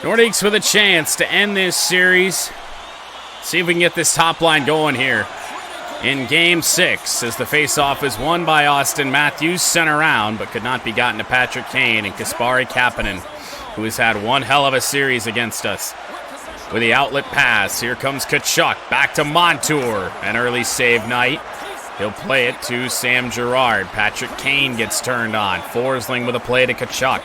Nordiques with a chance to end this series. See if we can get this top line going here in Game 6 as the faceoff is won by Austin Matthews, sent around, but could not be gotten to Patrick Kane and Kasperi Kapanen, who has had one hell of a series against us. With the outlet pass, here comes Tkachuk, back to Montour, an early save night. He'll play it to Sam Girard. Patrick Kane gets turned on. Forsling with a play to Tkachuk.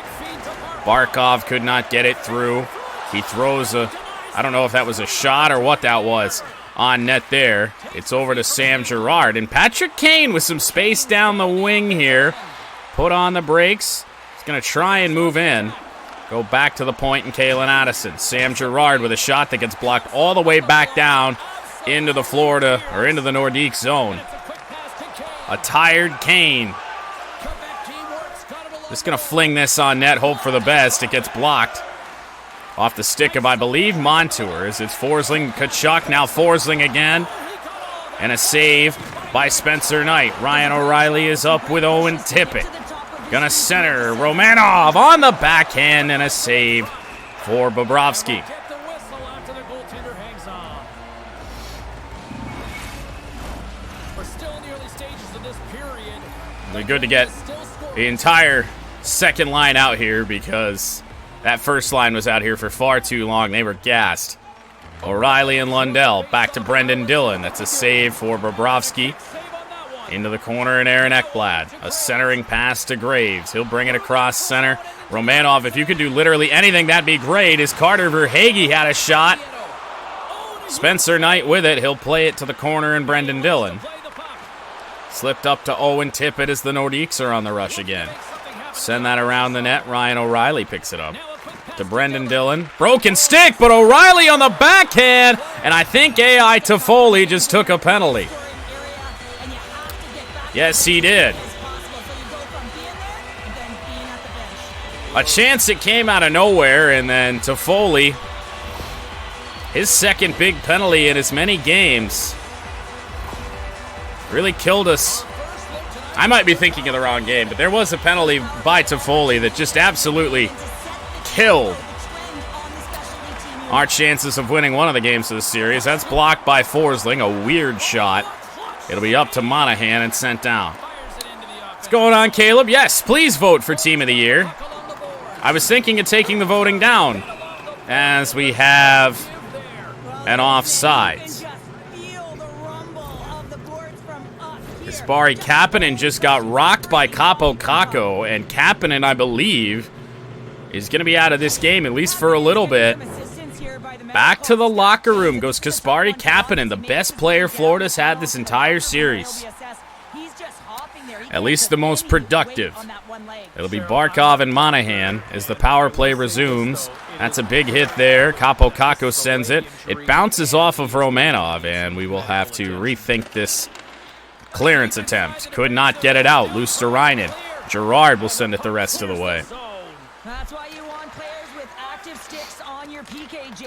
Barkov could not get it through. He throws I don't know if that was a shot or what that was on net there. It's over to Sam Girard. And Patrick Kane with some space down the wing here. Put on the brakes. He's going to try and move in. Go back to the point in Kalen Addison. Sam Girard with a shot that gets blocked all the way back down into the Florida, or into the Nordiques zone. A tired Kane. Just going to fling this on net, hope for the best. It gets blocked. Off the stick of, I believe, Montour. As it's Forsling, Tkachuk, now Forsling again. And a save by Spencer Knight. Ryan O'Reilly is up with Owen Tippett. Gonna center, Romanov on the backhand, and a save for Bobrovsky. It'll be good to get the entire second line out here because that first line was out here for far too long. They were gassed. O'Reilly and Lundell back to Brendan Dillon. That's a save for Bobrovsky. Into the corner and Aaron Ekblad. A centering pass to Graves. He'll bring it across center. Romanov, if you could do literally anything, that'd be great. As Carter Verhaeghe had a shot. Spencer Knight with it. He'll play it to the corner and Brendan Dillon. Slipped up to Owen Tippett as the Nordiques are on the rush again. Send that around the net. Ryan O'Reilly picks it up. To Brendan Dillon. Broken stick, but O'Reilly on the backhand. And I think A.I. Toffoli just took a penalty. Yes, he did. A chance that came out of nowhere, and then Toffoli, his second big penalty in as many games, really killed us. I might be thinking of the wrong game, but there was a penalty by Toffoli that just absolutely killed our chances of winning one of the games of the series. That's blocked by Forsling, a weird shot. It'll be up to Monahan and sent down. What's going on, Caleb? Yes, please vote for Team of the Year. I was thinking of taking the voting down as we have an offsides. Kasperi Kapanen just got rocked by Kaapo Kakko, and Kapanen, I believe, is going to be out of this game, at least for a little bit. Back to the locker room goes Kasperi Kapanen, the best player Florida's had this entire series. At least the most productive. It'll be Barkov and Monahan as the power play resumes. That's a big hit there. Kaapo Kakko sends it. It bounces off of Romanov, and we will have to rethink this clearance attempt. Could not get it out. Luosterainen. Girard will send it the rest of the way.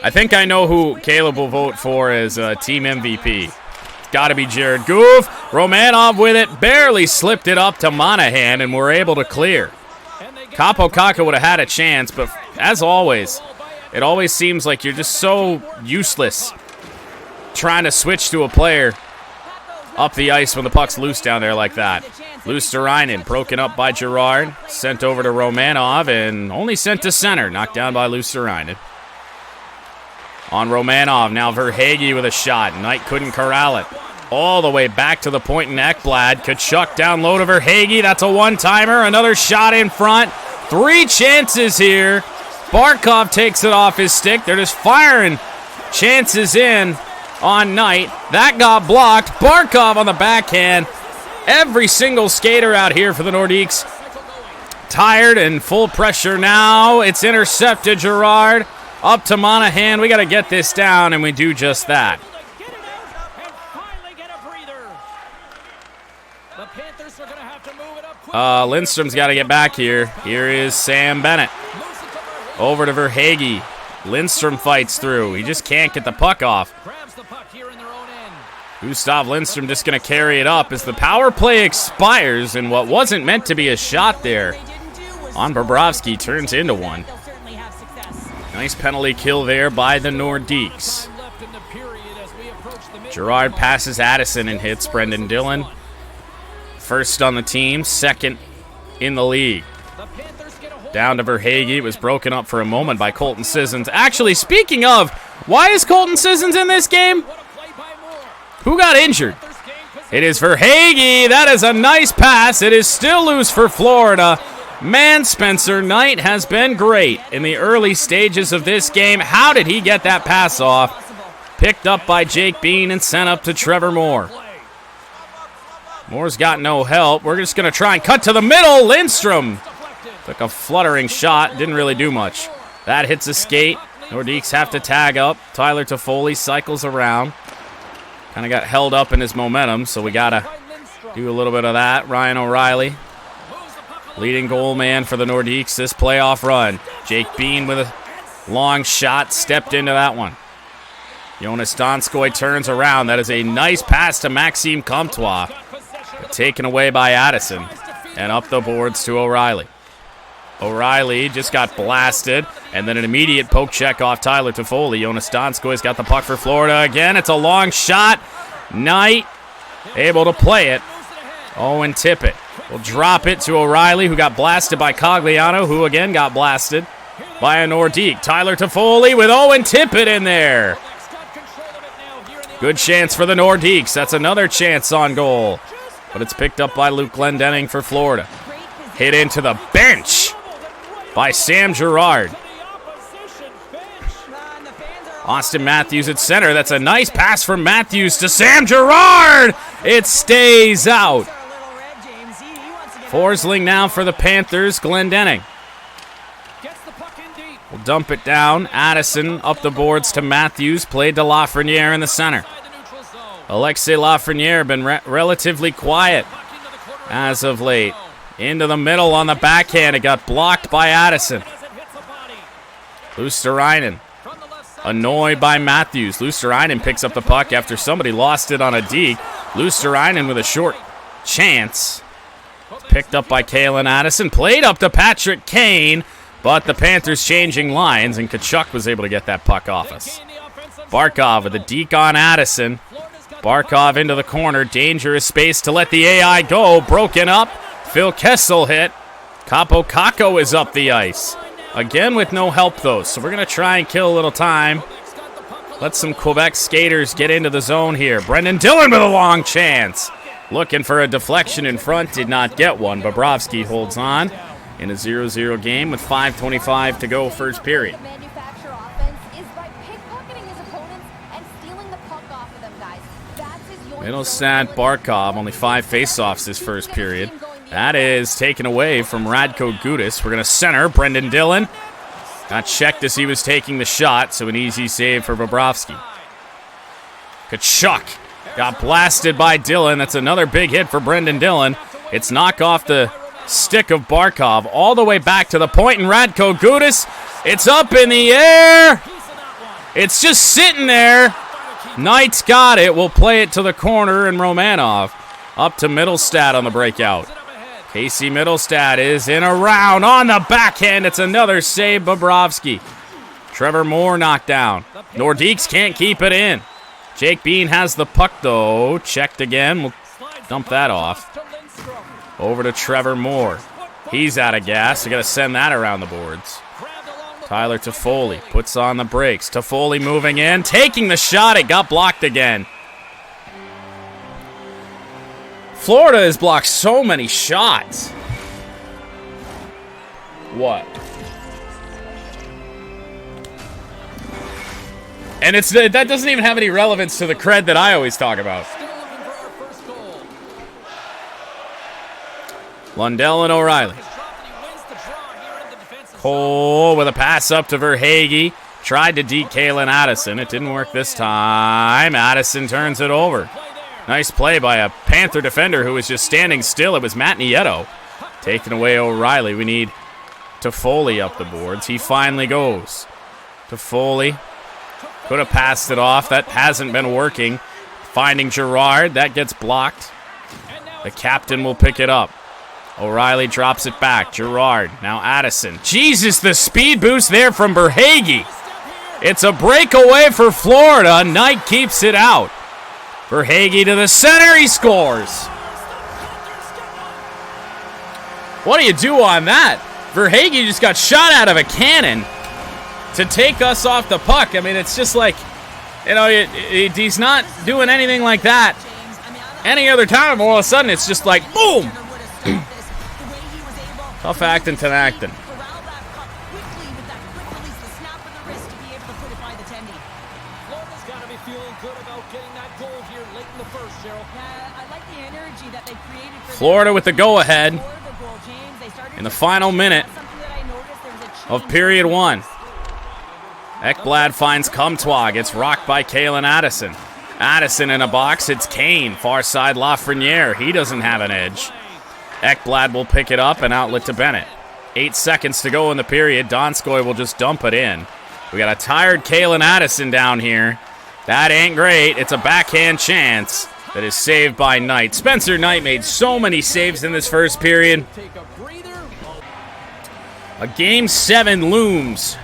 I think I know who Caleb will vote for as team MVP. It's got to be Jared Goof. Romanov with it. Barely slipped it up to Monahan, and we're able to clear. Kaapo Kakko would have had a chance, but as always, it always seems like you're just so useless trying to switch to a player up the ice when the puck's loose down there like that. Luosterainen broken up by Girard. Sent over to Romanov and only sent to center. Knocked down by Luosterainen. On Romanov, now Verhaeghe with a shot. Knight couldn't corral it. All the way back to the point in Ekblad. Tkachuk down low to Verhaeghe. That's a one-timer. Another shot in front. 3 chances here. Barkov takes it off his stick. They're just firing chances in on Knight. That got blocked. Barkov on the backhand. Every single skater out here for the Nordiques tired and full pressure now. It's intercepted. Girard up to Monahan. We got to get this down, and we do just that. Lindstrom's got to get back here. Here is Sam Bennett. Over to Verhaeghe. Lindstrom fights through. He just can't get the puck off. Gustav Lindstrom just going to carry it up as the power play expires, and what wasn't meant to be a shot there on Bobrovsky turns into one. Nice penalty kill there by the Nordiques. Girard passes Addison and hits Brendan Dillon. First on the team, second in the league. Down to Verhaeghe. It was broken up for a moment by Colton Sissons. Actually, speaking of, why is Colton Sissons in this game? Who got injured? It is Verhaeghe. That is a nice pass. It is still loose for Florida. Man, Spencer Knight has been great in the early stages of this game. How did he get that pass off? Picked up by Jake Bean and sent up to Trevor Moore. Moore's got no help. We're just going to try and cut to the middle. Lindstrom took a fluttering shot. Didn't really do much. That hits a skate. Nordiques have to tag up. Tyler Toffoli cycles around. Kind of got held up in his momentum, so we got to do a little bit of that. Ryan O'Reilly, leading goal man for the Nordiques this playoff run. Jake Bean with a long shot, stepped into that one. Jonas Donskoy turns around. That is a nice pass to Maxime Comtois. Taken away by Addison. And up the boards to O'Reilly. O'Reilly just got blasted. And then an immediate poke check off Tyler Toffoli. Jonas Donskoy's got the puck for Florida again. It's a long shot. Knight able to play it. Owen Tippett will drop it to O'Reilly, who got blasted by Cogliano, who again got blasted by a Nordique. Tyler Toffoli with Owen Tippett in there. Good chance for the Nordiques. That's another chance on goal. But it's picked up by Luke Glendening for Florida. Hit into the bench by Sam Girard. Austin Matthews at center. That's a nice pass from Matthews to Sam Girard. It stays out. Forsling now for the Panthers. Glendening will dump it down. Addison up the boards to Matthews. Played to Lafreniere in the center. Alexis Lafreniere been relatively quiet as of late. Into the middle on the backhand. It got blocked by Addison. Luosterainen annoyed by Matthews. Luosterainen picks up the puck after somebody lost it on a deke. Luosterainen with a short chance. Picked up by Kalen Addison. Played up to Patrick Kane. But the Panthers changing lines, and Tkachuk was able to get that puck off us. Barkov with a deke on Addison. Barkov into the corner. Dangerous space to let the AI go. Broken up. Phil Kessel hit. Capo Caco is up the ice. Again with no help, though, so we're going to try and kill a little time. Let some Quebec skaters get into the zone here. Brendan Dillon with a long chance. Looking for a deflection in front. Did not get one. Bobrovsky holds on in a 0-0 game with 5:25 to go first period. Middlestat Barkov, only 5 faceoffs this first period. That is taken away from Radko Gudas. We're going to center. Brendan Dillon got checked as he was taking the shot, so an easy save for Bobrovsky. Tkachuk got blasted by Dillon. That's another big hit for Brendan Dillon. It's knocked off the stick of Barkov all the way back to the point, and Radko Gudas, it's up in the air. It's just sitting there. Knight's got it. We'll play it to the corner, and Romanov up to Middlestat on the breakout. Casey Middlestat is in around on the backhand. It's another save, Bobrovsky. Trevor Moore knocked down. Nordiques can't keep it in. Jake Bean has the puck, though. Checked again. We'll dump that off. Over to Trevor Moore. He's out of gas. We got to send that around the boards. Tyler Toffoli puts on the brakes. Toffoli moving in, taking the shot. It got blocked again. Florida has blocked so many shots. What? And that doesn't even have any relevance to the cred that I always talk about. Lundell and O'Reilly. Cole with a pass up to Verhaeghe. Tried to deke Kalen Addison. It didn't work this time. Addison turns it over. Nice play by a Panther defender who was just standing still. It was Matt Nieto. Taking away O'Reilly. We need Toffoli up the boards. He finally goes. Toffoli could have passed it off. That hasn't been working. Finding Girard. That gets blocked. The captain will pick it up. O'Reilly drops it back. Girard, now Addison. Jesus, the speed boost there from Verhaeghe. It's a breakaway for Florida. Knight keeps it out. Verhaeghe to the center. He scores. What do you do on that? Verhaeghe just got shot out of a cannon to take us off the puck. I mean, it's just like, you know, he's not doing anything like that any other time. All of a sudden, it's just like, boom. Tough acting to acting. Florida with the go-ahead in the final minute of period 1. Ekblad finds Comtois, gets rocked by Kalen Addison. Addison in a box, it's Kane, far side Lafreniere. He doesn't have an edge. Ekblad will pick it up and outlet to Bennett. 8 seconds to go in the period. Donskoy will just dump it in. We got a tired Kalen Addison down here. That ain't great. It's a backhand chance that is saved by Knight. Spencer Knight made so many saves in this first period. A Game 7 looms.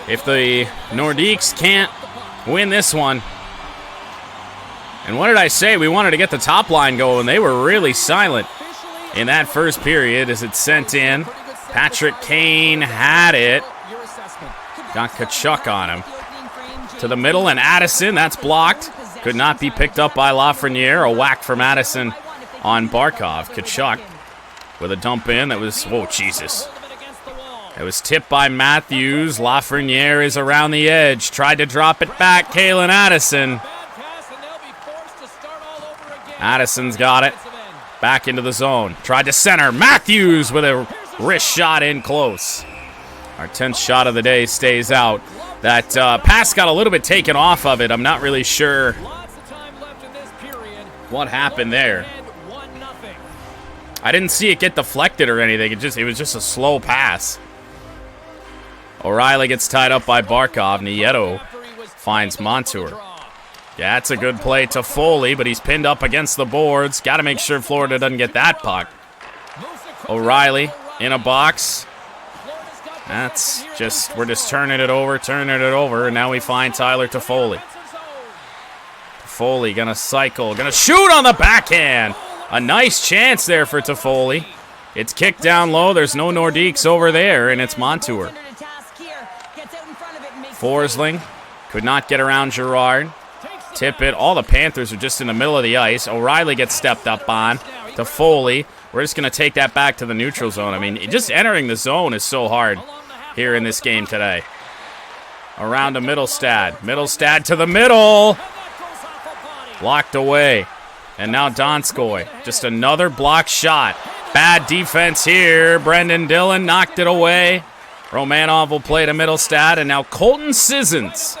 If the Nordiques can't win this one. And what did I say? We wanted to get the top line going. They were really silent in that first period as it sent in. Patrick Kane had it. Got Tkachuk on him. To the middle, and Addison, that's blocked. Could not be picked up by Lafreniere. A whack from Addison on Barkov. Tkachuk with a dump in that was, oh, Jesus. It was tipped by Matthews. Lafreniere is around the edge. Tried to drop it back. Kalen Addison. Addison's got it. Back into the zone. Tried to center. Matthews with a wrist shot in close. Our 10th shot of the day stays out. That pass got a little bit taken off of it. I'm not really sure what happened there. I didn't see it get deflected or anything. It was just a slow pass. O'Reilly gets tied up by Barkov. Nieto finds Montour. Yeah, that's a good play to Foley, but he's pinned up against the boards. Got to make sure Florida doesn't get that puck. O'Reilly in a box. That's just, we're just turning it over, and now we find Tyler Toffoli. Toffoli gonna cycle, gonna shoot on the backhand. A nice chance there for Toffoli. It's kicked down low, there's no Nordiques over there, and it's Montour. Forsling could not get around Girard. Tip it. All the Panthers are just in the middle of the ice. O'Reilly gets stepped up on. Toffoli. We're just going to take that back to the neutral zone. I mean, just entering the zone is so hard here in this game today. Around to Middlestad. Middlestad to the middle. Blocked away. And now Donskoy. Just another blocked shot. Bad defense here. Brendan Dillon knocked it away. Romanov will play to Middlestad. And now Colton Sissons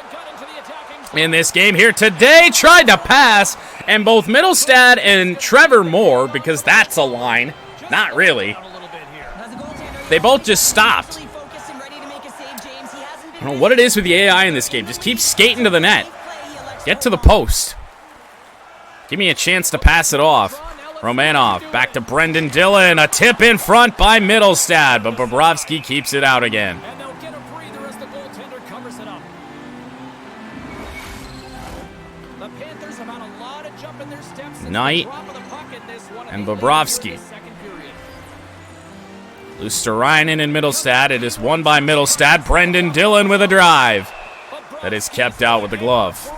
in this game here today tried to pass, and both Middlestad and Trevor Moore, because that's a line, not really, they both just stopped. I don't know what it is with the AI in this game. Just keep skating to the net. Get to the post. Give me a chance to pass it off. Romanov back to Brendan Dillon. A tip in front by Middlestad, but Bobrovsky keeps it out again. Knight and Bobrovsky. Luosterainen and Middlestad. It is won by Middlestad. Brendan Dillon with a drive. That is kept out with the glove.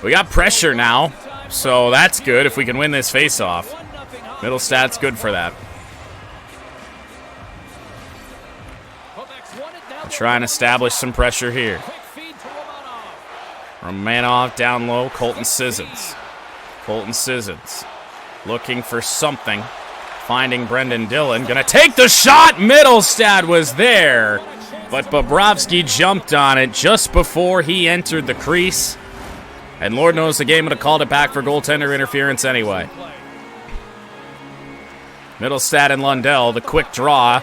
We got pressure now, so that's good if we can win this face-off. Middlestad's good for that. We'll try and establish some pressure here. Romanov down low. Colton Sissons. Colton Sissons looking for something. Finding Brendan Dillon. Gonna take the shot. Middlestad was there, but Bobrovsky jumped on it just before he entered the crease. And Lord knows the game would have called it back for goaltender interference anyway. Middlestad and Lundell, the quick draw.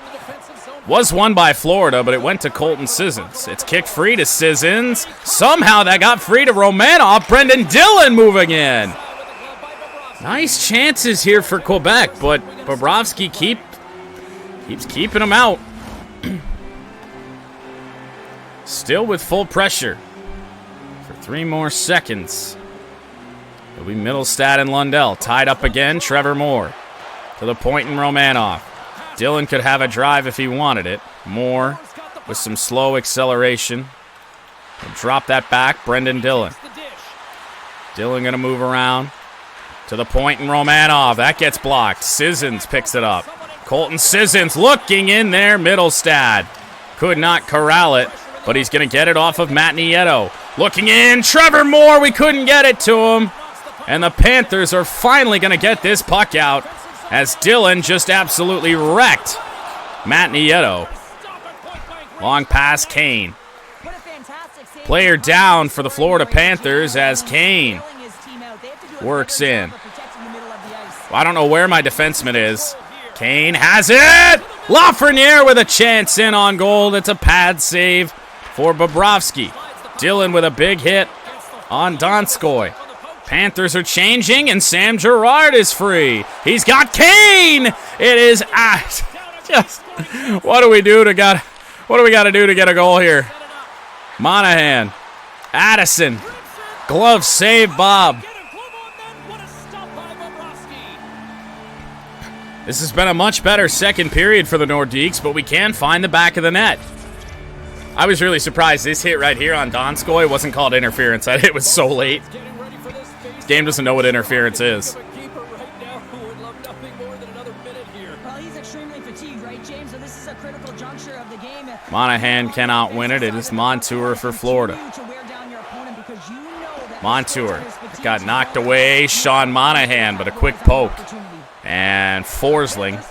Was won by Florida, but it went to Colton Sissons. It's kicked free to Sissons. Somehow that got free to Romanov. Brendan Dillon moving in. Nice chances here for Quebec, but Bobrovsky keeps keeping them out. Still with full pressure for 3 more seconds. It'll be Middlestad and Lundell. Tied up again. Trevor Moore to the point and Romanov. Dillon could have a drive if he wanted it. Moore with some slow acceleration. He'll drop that back. Brendan Dillon. Dillon going to move around to the point and Romanov. That gets blocked. Sissons picks it up. Colton Sissons looking in there. Middlestad could not corral it, but he's going to get it off of Matt Nieto. Looking in. Trevor Moore. We couldn't get it to him. And the Panthers are finally going to get this puck out as Dillon just absolutely wrecked Matt Nieto. Long pass, Kane. Player down for the Florida Panthers as Kane works in. Well, I don't know where my defenseman is. Kane has it! Lafreniere with a chance in on goal. It's a pad save for Bobrovsky. Dillon with a big hit on Donskoy. Panthers are changing, and Sam Girard is free. He's got Kane. It is just what do we do to get a goal here? Monahan, Addison, glove save, Bob. This has been a much better second period for the Nordiques, but we can find the back of the net. I was really surprised this hit right here on Donskoy wasn't called interference. That hit was so late. Game doesn't know what interference is. Monahan cannot win it. It is Montour for Florida. Montour got knocked away. Sean Monahan, but a quick poke. And Forsling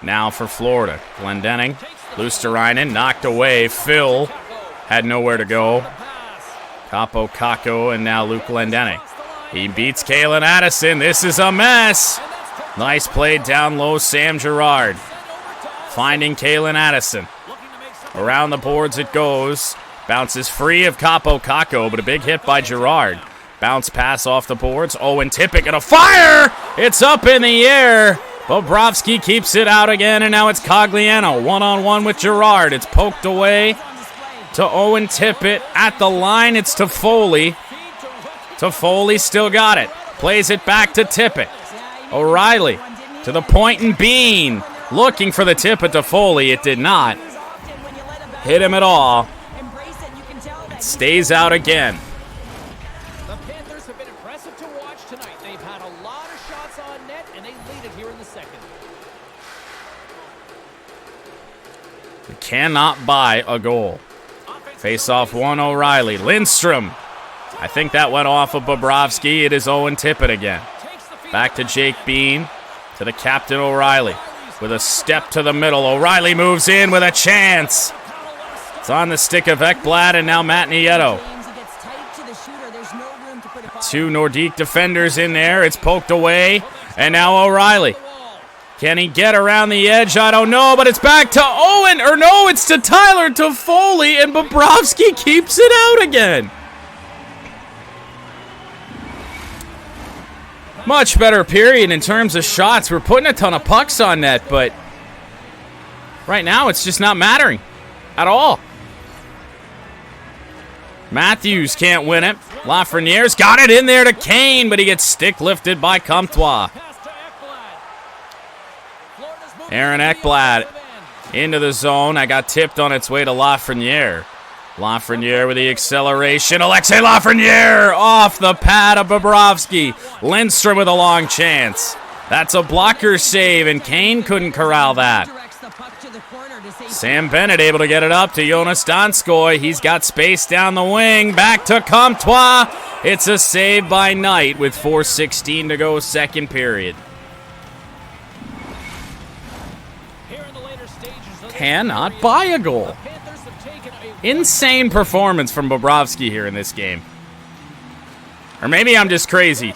now for Florida. Glendening, Luosterainen knocked away. Phil had nowhere to go. Capo Caco and now Luke Glendening. He beats Kalen Addison. This is a mess. Nice play down low, Sam Girard. Finding Kalen Addison. Around the boards it goes. Bounces free of Capo Caco, but a big hit by Girard. Bounce pass off the boards. Owen Tippett gonna fire! It's up in the air. Bobrovsky keeps it out again, and now it's Cogliano. One-on-one with Girard. It's poked away to Owen Tippett. At the line, it's Toffoli. Toffoli still got it. Plays it back to Tippett. O'Reilly to the point and Bean. Looking for the tip at Toffoli. It did not hit him at all. It stays out again. The Panthers have been impressive to watch tonight. They've had a lot of shots on net, and they lead it here in the second. We cannot buy a goal. Face off one, O'Reilly. Lindstrom. I think that went off of Bobrovsky. It is Owen Tippett again. Back to Jake Bean. To the captain, O'Reilly. With a step to the middle. O'Reilly moves in with a chance. It's on the stick of Ekblad and now Matt Nieto. 2 Nordique defenders in there. It's poked away. And now O'Reilly. Can he get around the edge? I don't know, but it's back to Owen. Or no, it's to Tyler Toffoli, and Bobrovsky keeps it out again. Much better period in terms of shots. We're putting a ton of pucks on net, but right now it's just not mattering at all. Matthews can't win it. Lafreniere's got it in there to Kane, but he gets stick lifted by Comtois. Aaron Ekblad into the zone. I got tipped on its way to Lafreniere. Lafreniere with the acceleration. Alexei Lafreniere off the pad of Bobrovsky. Lindstrom with a long chance. That's a blocker save, and Kane couldn't corral that. Sam Bennett able to get it up to Jonas Donskoy. He's got space down the wing. Back to Comtois. It's a save by Knight with 4:16 to go, second period. Cannot buy a goal. Insane performance from Bobrovsky here in this game. Or maybe I'm just crazy.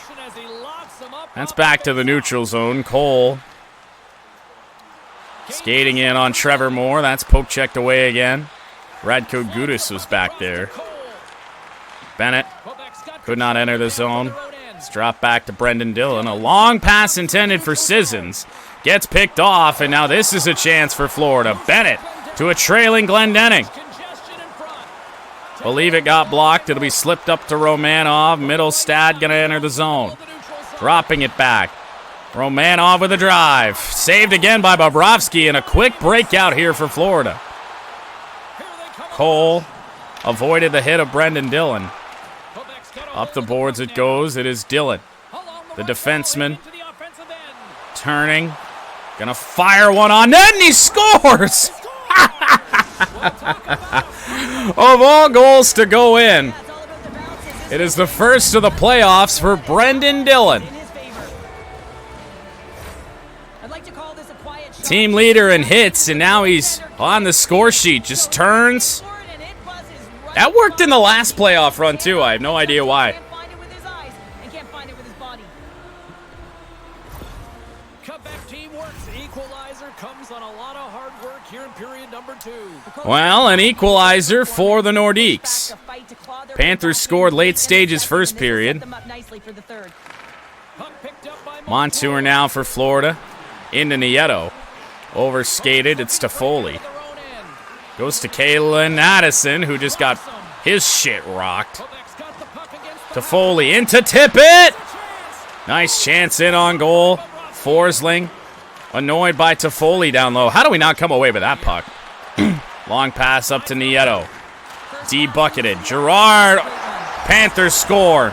That's back to the neutral zone. Cole Skating in on Trevor Moore. That's poke checked away again. Radko Gudas was back there. Bennett could not enter the zone. It's dropped back to Brendan Dillon. A long pass intended for Sissons. Gets picked off, and now this is a chance for Florida. Bennett to a trailing Glendenning. Believe it got blocked. It'll be slipped up to Romanov. Middlestad going to enter the zone. Dropping it back. Romanov with a drive. Saved again by Bobrovsky, and a quick breakout here for Florida. Cole avoided the hit of Brendan Dillon. Up the boards it goes. It is Dillon, the defenseman, turning. Gonna fire one on net, and he scores! Of all goals to go in, it is the first of the playoffs for Brendan Dillon. Team leader in hits, and now he's on the score sheet. Just turns. That worked in the last playoff run, too. I have no idea why. Quebec team works. Equalizer comes on a lot of hard work here in period number 2. Well, an equalizer for the Nordiques. Panthers scored late stages first period. Montour now for Florida. Into Nieto. Overskated. It's Toffoli. Goes to Kalen Addison, who just got his shit rocked. Toffoli into Tippett. Nice chance in on goal. Forsling annoyed by Toffoli down low. How do we not come away with that puck? Long pass up to Nieto. D-bucketed. Girard. Panthers score.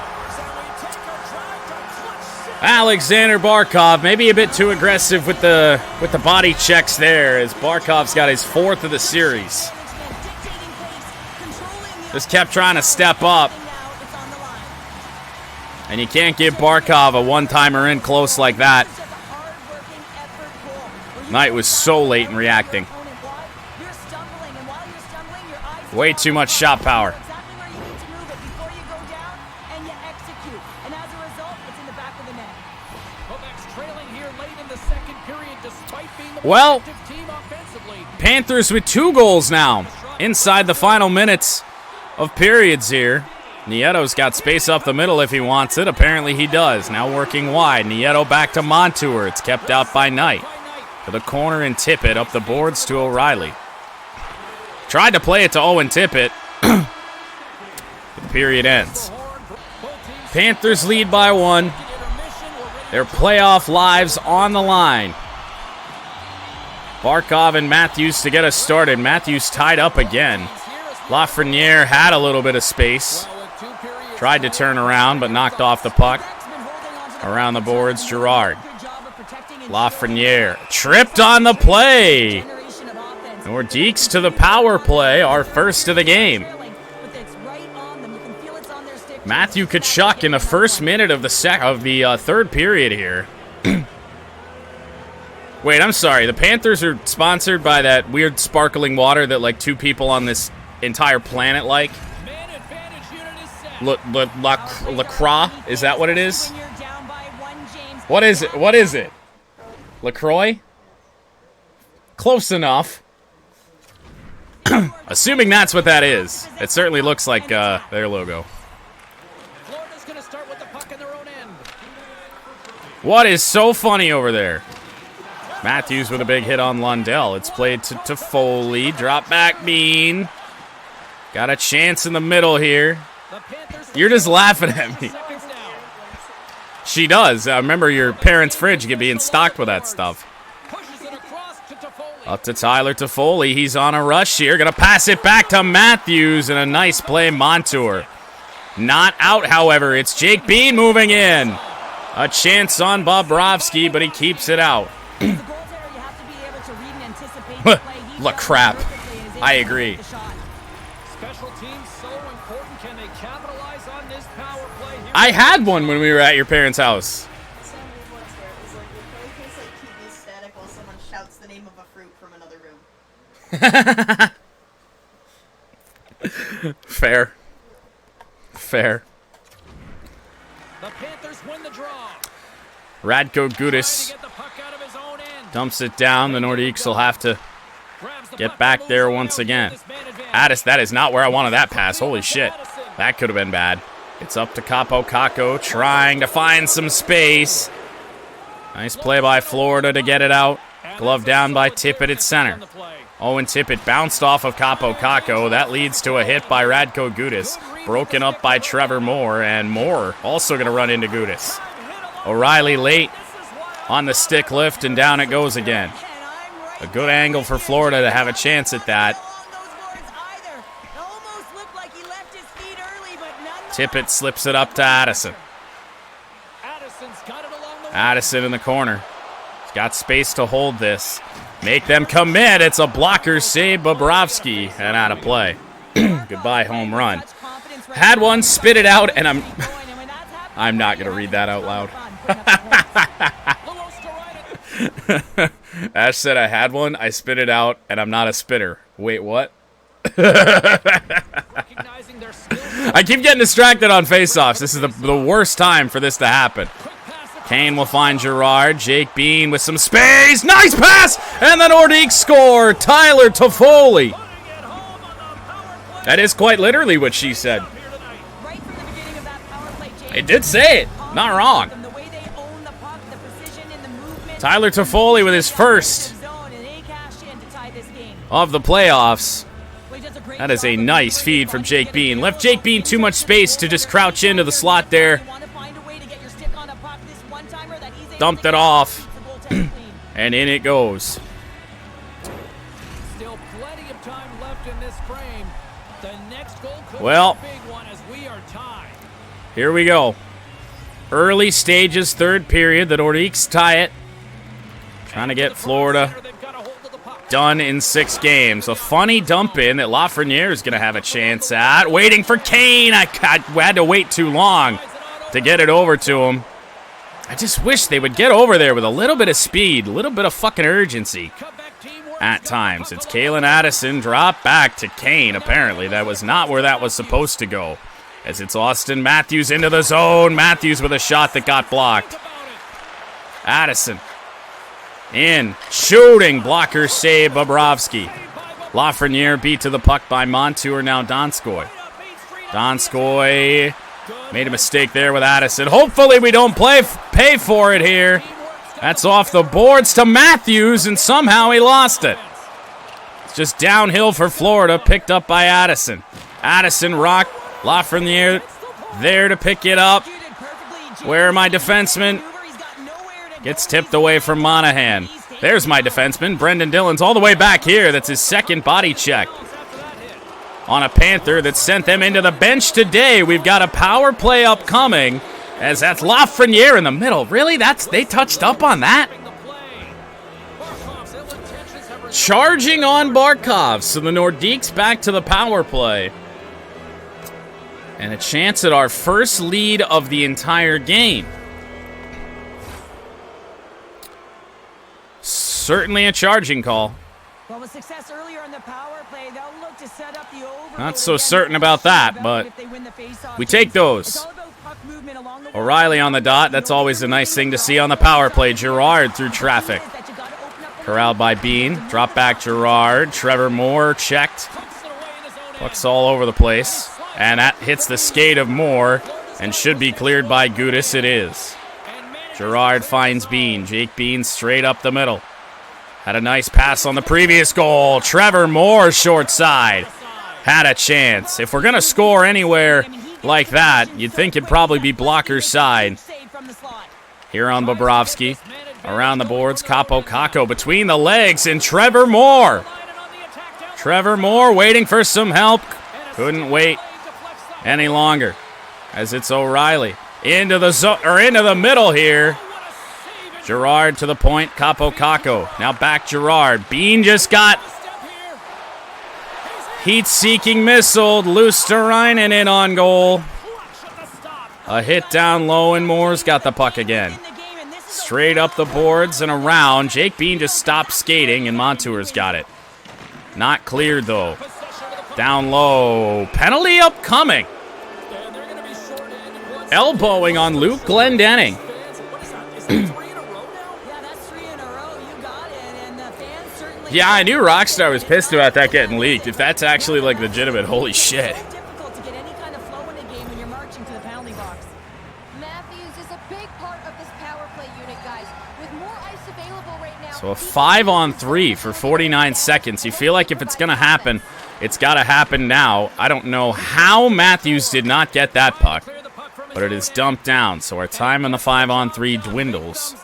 Alexander Barkov, maybe a bit too aggressive with the body checks there, as Barkov's got his 4th of the series. Just kept trying to step up. And you can't give Barkov a one-timer in close like that. Knight was so late in reacting. Way too much shot power. Well, Panthers with 2 goals now inside the final minutes of periods here. Nieto's got space up the middle if he wants it. Apparently he does. Now working wide. Nieto back to Montour. It's kept out by Knight. To the corner and Tippett up the boards to O'Reilly. Tried to play it to Owen Tippett. The period ends. Panthers lead by 1. Their playoff lives on the line. Barkov and Matthews to get us started. Matthews tied up again. Lafreniere had a little bit of space. Tried to turn around, but knocked off the puck. Around the boards, Girard. Lafreniere tripped on the play. Nordiques to the power play, our first of the game. Matthew Tkachuk in the first minute of the third period here. Wait, I'm sorry. The Panthers are sponsored by that weird sparkling water that like 2 people on this entire planet like. LaCroix? Is that what it is? What is it? What is it? LaCroix? Close enough. Assuming that's what that is. It certainly looks like their logo. What is so funny over there? Matthews with a big hit on Lundell. It's played to Toffoli. Drop back Bean. Got a chance in the middle here. You're just laughing at me. She does. I remember your parents' fridge being stocked with that stuff. Up to Tyler Toffoli. He's on a rush here. Gonna pass it back to Matthews, and a nice play, Montour. Not out, however. It's Jake Bean moving in. A chance on Bobrovsky, but he keeps it out. Look, crap. I agree. I had one when we were at your parents' house. Fair. Fair. The Panthers win the draw. Radko Gudas dumps it down. The Nordiques will have to get back there once again. Addis, that is not where I wanted that pass. Holy shit. That could have been bad. It's up to Capo Caco trying to find some space. Nice play by Florida to get it out. Glove down by Tippett at center. Owen Tippett bounced off of Capo Caco. That leads to a hit by Radko Gudas. Broken up by Trevor Moore, and Moore also going to run into Gudas. O'Reilly late on the stick lift, and down it goes again. A good angle for Florida to have a chance at that. Tippett slips it up to Addison. Addison in the corner. He's got space to hold this. Make them commit. It's a blocker save. Bobrovsky and out of play. Goodbye home run. Had one, spit it out, and I'm not going to read that out loud. Ash said I had one, I spit it out, and I'm not a spitter. Wait, what? I keep getting distracted on faceoffs. This is the worst time for this to happen. Kane will find Girard. Jake Bean with some space. Nice pass! And the Nordiques score. Tyler Toffoli. That is quite literally what she said. It did say it. Not wrong. Tyler Toffoli with his first of the playoffs. That is a nice feed from Jake Bean. Left Jake Bean too much space to just crouch into the slot there. Dumped it off. And in it goes. Still plenty of time left in this frame. The next goal could be a big one as we are tied. Here we go. Early stages, third period. The Nordiques tie it. Trying to get Florida done in 6 games. A funny dump in that Lafreniere is going to have a chance at. Waiting for Kane. I had to wait too long to get it over to him. I just wish they would get over there with a little bit of speed, a little bit of fucking urgency at times. It's Kalen Addison, drop back to Kane, apparently. That was not where that was supposed to go. As it's Austin Matthews into the zone. Matthews with a shot that got blocked. Addison in, shooting, blocker save, Bobrovsky. Lafreniere beat to the puck by Montour, now Donskoy. Donskoy made a mistake there with Addison. Hopefully we don't pay for it here. That's off the boards to Matthews, and somehow he lost it. It's just downhill for Florida, picked up by Addison. Addison rocked, Lafreniere there to pick it up. Where are my defensemen? Gets tipped away from Monahan. There's my defenseman. Brendan Dillon's all the way back here. That's his second body check on a Panther that sent them into the bench today. We've got a power play upcoming, as that's Lafreniere in the middle. Really? They touched up on that? Charging on Barkov. So the Nordiques back to the power play. And a chance at our first lead of the entire game. Certainly a charging call. Well, with success earlier in the power play, they'll look to set up the over. Not so certain about that, but we take those. O'Reilly on the dot. That's always a nice thing to see on the power play. Girard through traffic. Corralled by Bean. Drop back Girard. Trevor Moore checked. Puck's all over the place. And that hits the skate of Moore and should be cleared by Gudas. It is. Girard finds Bean. Jake Bean straight up the middle. Had a nice pass on the previous goal. Trevor Moore short side. Had a chance. If we're going to score anywhere like that, you'd think it'd probably be blocker's side. Here on Bobrovsky. Around the boards, Capo Caco between the legs, and Trevor Moore. Trevor Moore waiting for some help. Couldn't wait any longer, as it's O'Reilly into the middle here. Girard to the point, Capo Caco. Now back Girard. Bean just got heat-seeking missile. Luosterainen in on goal. A hit down low, and Moore's got the puck again. Straight up the boards and around. Jake Bean just stopped skating, and Montour's got it. Not cleared, though. Down low. Penalty upcoming. Elbowing on Luke Glendening. Yeah, I knew Rockstar was pissed about that getting leaked. If that's actually like legitimate, holy shit. It's difficult to get any kind of flow in a game when you're marching to the penalty box. Matthews is a big part of this power play unit, guys. With more ice available right now. So a 5-on-3 for 49 seconds. You feel like if it's going to happen, it's got to happen now. I don't know how Matthews did not get that puck, but it is dumped down. So our time on the 5-on-3 dwindles.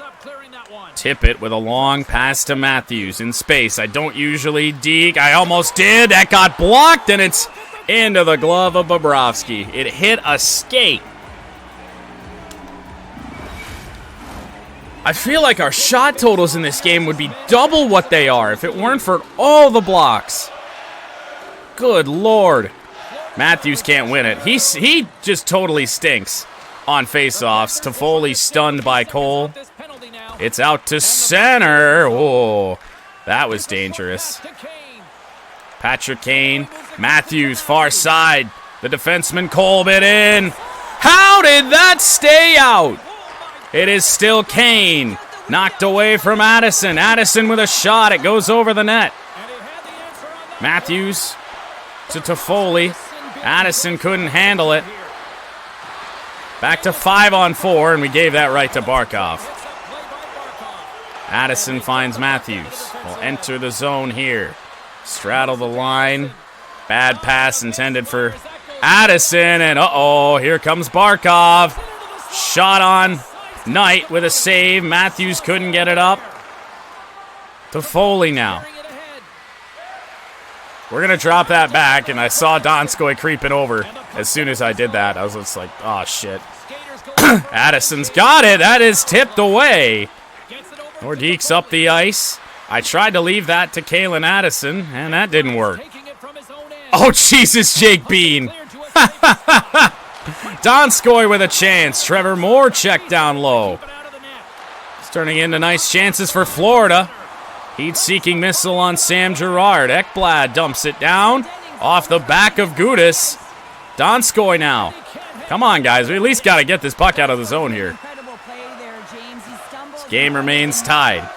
Tippett with a long pass to Matthews in space. I don't usually deke. I almost did. That got blocked, and it's into the glove of Bobrovsky. It hit a skate. I feel like our shot totals in this game would be double what they are if it weren't for all the blocks. Good Lord. Matthews can't win it. He just totally stinks on faceoffs. Toffoli stunned by Cole. It's out to center. Oh, that was dangerous. Patrick Kane. Matthews, far side. The defenseman Colbert in. How did that stay out? It is still Kane. Knocked away from Addison. Addison with a shot. It goes over the net. Matthews to Toffoli. Addison couldn't handle it. Back to 5-on-4, and we gave that right to Barkov. Addison finds Matthews. Will enter the zone here. Straddle the line. Bad pass intended for Addison, and uh-oh, here comes Barkov. Shot on Knight with a save. Matthews couldn't get it up. Toffoli now. We're going to drop that back, and I saw Donskoy creeping over. As soon as I did that, I was just like, oh, shit. Addison's got it. That is tipped away. Nordiques up the ice. I tried to leave that to Kalen Addison, and that didn't work. Oh, Jesus, Jake Bean. Donskoy with a chance. Trevor Moore checked down low. It's turning into nice chances for Florida. Heat-seeking missile on Sam Girard. Ekblad dumps it down off the back of Gudis. Donskoy now. Come on, guys. We at least got to get this puck out of the zone here. This game remains tied.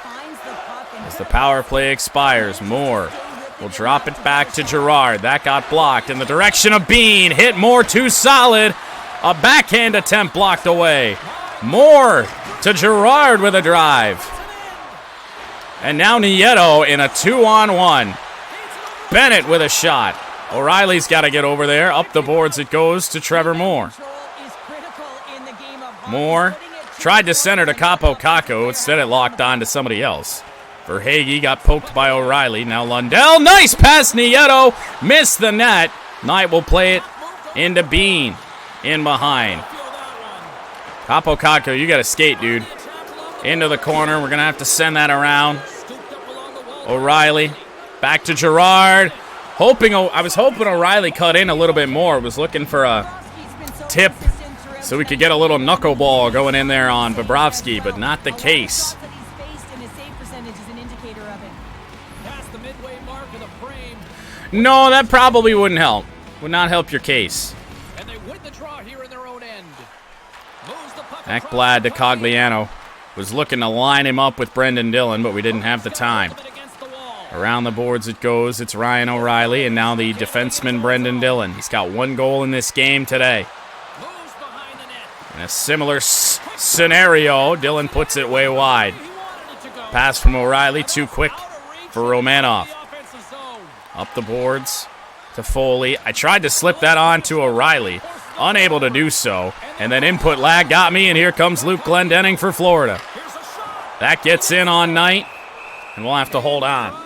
As the power play expires, Moore will drop it back to Girard. That got blocked in the direction of Bean. Hit Moore too solid. A backhand attempt blocked away. Moore to Girard with a drive. And now Nieto in a 2-on-1. Bennett with a shot. O'Reilly's got to get over there. Up the boards it goes to Trevor Moore. Moore tried to center to Capo Caco. Instead it locked on to somebody else. Verhage got poked by O'Reilly. Now Lundell. Nice pass, Nieto. Missed the net. Knight will play it into Bean. In behind. Capo Caco, you got to skate, dude. Into the corner. We're going to have to send that around. O'Reilly. Back to Girard. I was hoping O'Reilly cut in a little bit more. Was looking for a tip so we could get a little knuckleball going in there on Bobrovsky, but not the case. No, that probably wouldn't help. Would not help your case. Ekblad to Cogliano. Was looking to line him up with Brendan Dillon, but we didn't have the time. Around the boards it goes. It's Ryan O'Reilly, and now the defenseman Brendan Dillon. He's got one goal in this game today. In a similar scenario, Dillon puts it way wide. Pass from O'Reilly, too quick for Romanov. Up the boards to Foley. I tried to slip that on to O'Reilly. Unable to do so. And then input lag got me, and here comes Luke Glendening for Florida. That gets in on Knight, and we'll have to hold on.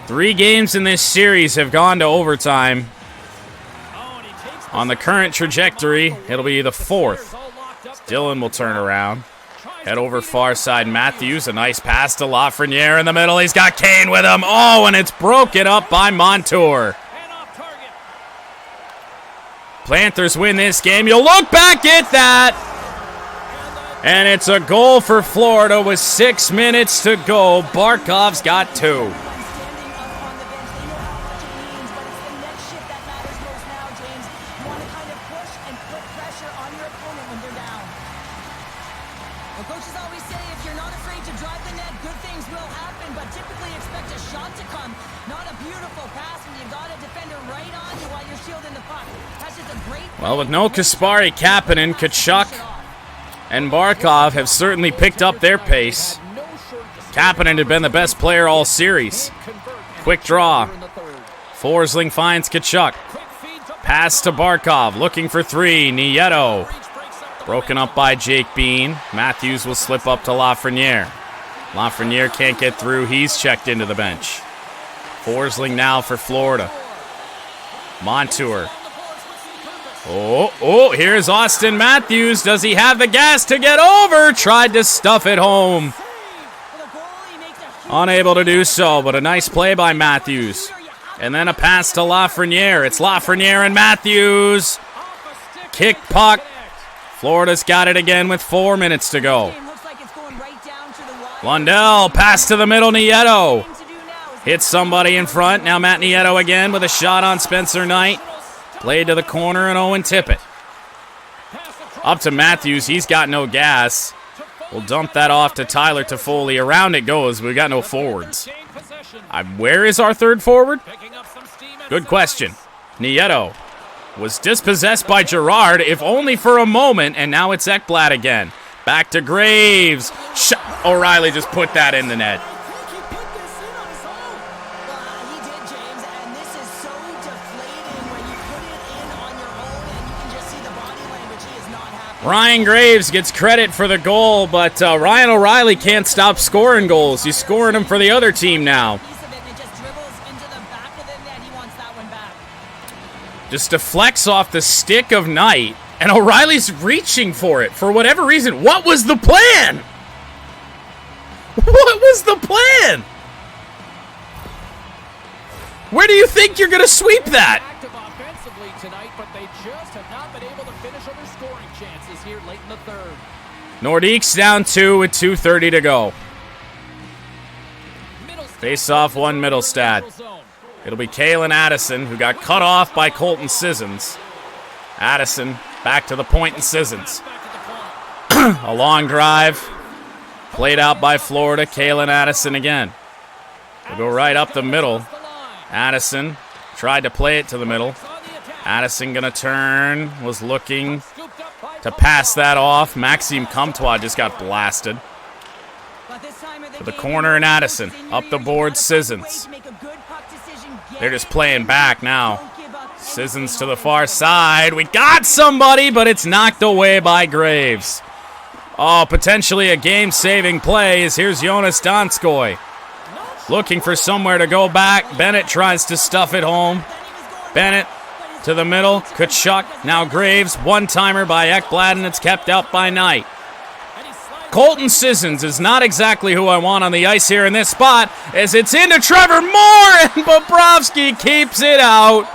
3 games in this series have gone to overtime. On the current trajectory, it'll be the 4th. Dillon will turn around. Head over far side, Matthews. A nice pass to Lafreniere in the middle. He's got Kane with him. Oh, and it's broken up by Montour. Panthers win this game. You'll look back at that. And it's a goal for Florida with 6 minutes to go. Barkov's got 2. will happen, but typically expect a shot to come. Not a beautiful pass when you got a defender right on you while you're shielding the puck. That's just a great... Well, with no Kasperi, Kapanen, Tkachuk, and Barkov have certainly picked up their pace. Kapanen had been the best player all series. Quick draw. Forsling finds Tkachuk. Pass to Barkov, looking for three. Nieto. Broken up by Jake Bean. Matthews will slip up to Lafreniere. Lafreniere can't get through. He's checked into the bench. Forsling now for Florida. Montour. Oh, here's Austin Matthews. Does he have the gas to get over? Tried to stuff it home. Unable to do so, but a nice play by Matthews. And then a pass to Lafreniere. It's Lafreniere and Matthews. Kick puck. Florida's got it again with 4 minutes to go. Lundell, pass to the middle, Nieto. Hits somebody in front. Now Matt Nieto again with a shot on Spencer Knight. Played to the corner and Owen Tippett. Up to Matthews. He's got no gas. We'll dump that off to Tyler Toffoli. Around it goes. We got no forwards. Where is our third forward? Good question. Nieto was dispossessed by Girard, if only for a moment, and now it's Ekblad again. Back to Graves. O'Reilly just put that in the net. Ryan Graves gets credit for the goal, but Ryan O'Reilly can't stop scoring goals. He's scoring them for the other team now. Just deflects off the stick of Knight, and O'Reilly's reaching for it for whatever reason. What was the plan? What was the plan? Where do you think you're going to sweep that? Active offensively tonight, but they just have not been able to finish on their scoring chances here late in the third. Nordiques down 2 with 2:30 to go. Face off one Middlestad. It'll be Kalen Addison, who got cut off by Colton Sissons. Addison back to the point and Sissons. A long drive. Played out by Florida. Kalen Addison again. We'll go right up the middle. Addison tried to play it to the middle. Addison gonna turn. Was looking to pass that off. Maxime Comtois just got blasted. To the corner and Addison. Up the board, Sissons. They're just playing back now. Sissons to the far side. We got somebody, but it's knocked away by Graves. Oh, potentially a game-saving play as here's Jonas Donskoy. Looking for somewhere to go back. Bennett tries to stuff it home. Bennett to the middle. Tkachuk. Now Graves. One-timer by Ekblad, and it's kept out by Knight. Colton Sissons is not exactly who I want on the ice here in this spot, as it's into Trevor Moore, and Bobrovsky keeps it out.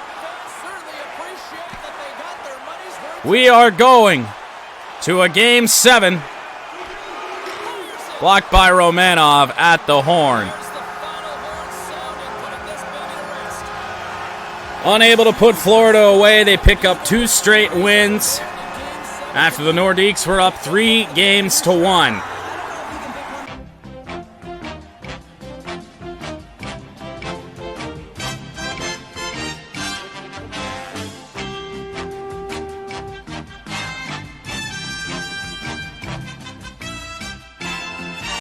We are going to a Game 7. Blocked by Romanov at the horn. Unable to put Florida away, they pick up 2 straight wins after the Nordiques were up 3-1.